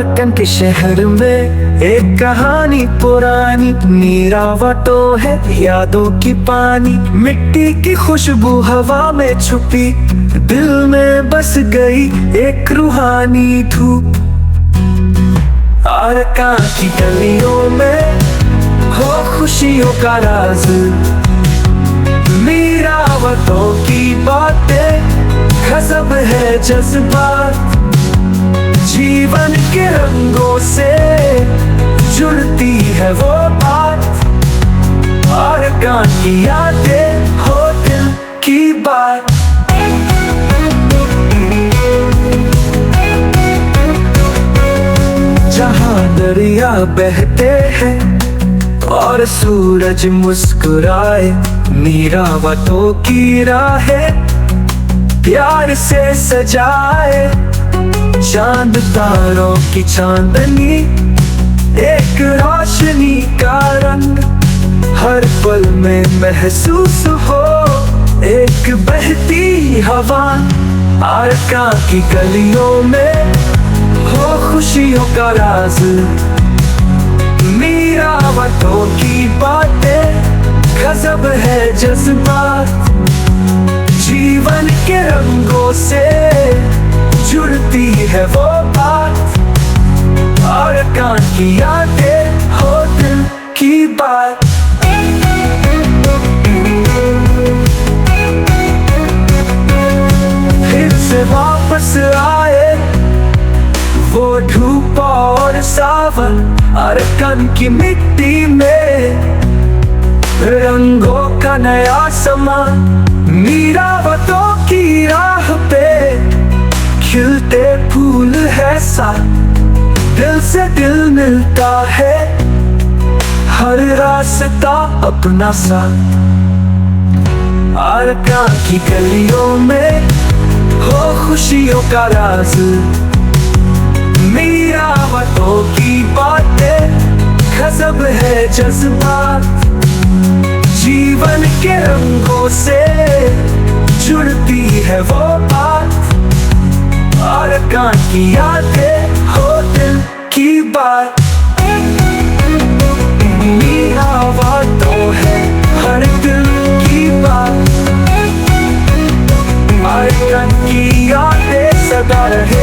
आरकन के शहर में एक कहानी पुरानी, नीरावटो है यादों की पानी। मिट्टी की खुशबू हवा में छुपी, दिल में बस गई एक रूहानी धूप। आरका की गलियों में हो खुशियों का राज, नीरावटों की बातें गजब है जज्बात। जीवन के रंगों से जुड़ती है वो बात, आरका की यादें हो दिल की बात। जहाँ दरिया बहते हैं और सूरज मुस्कुराए, नीरावटों की राहें प्यार से सजाए। चांद तारों की चांदनी, एक रोशनी का रंग हर पल में महसूस हो, एक बहती हवा। आरका की गलियों में हो खुशियों का राज, नीरावटों की बातें गजब है जज्बात। जीवन के रंगों से जुड़ती है वो बात, आरका की यादें हो दिल की बात। फिर से वापस आए वो धूप और सावन, आरकन की मिट्टी में रंगों का नया समा। नीरावटों की राह पे खिलते फूल है साथ, दिल से दिल मिलता है हर रास्ता अपना सा। आरका की गलियों में हो खुशियों का राज, नीरावटों की बातें गजब है जज्बात। जीवन के रंगों से जुड़ती है वो बात, आरका की यादें हो दिल की बात। नीरावटों है हर दिल की बात, आरका की यादें सदा रहे।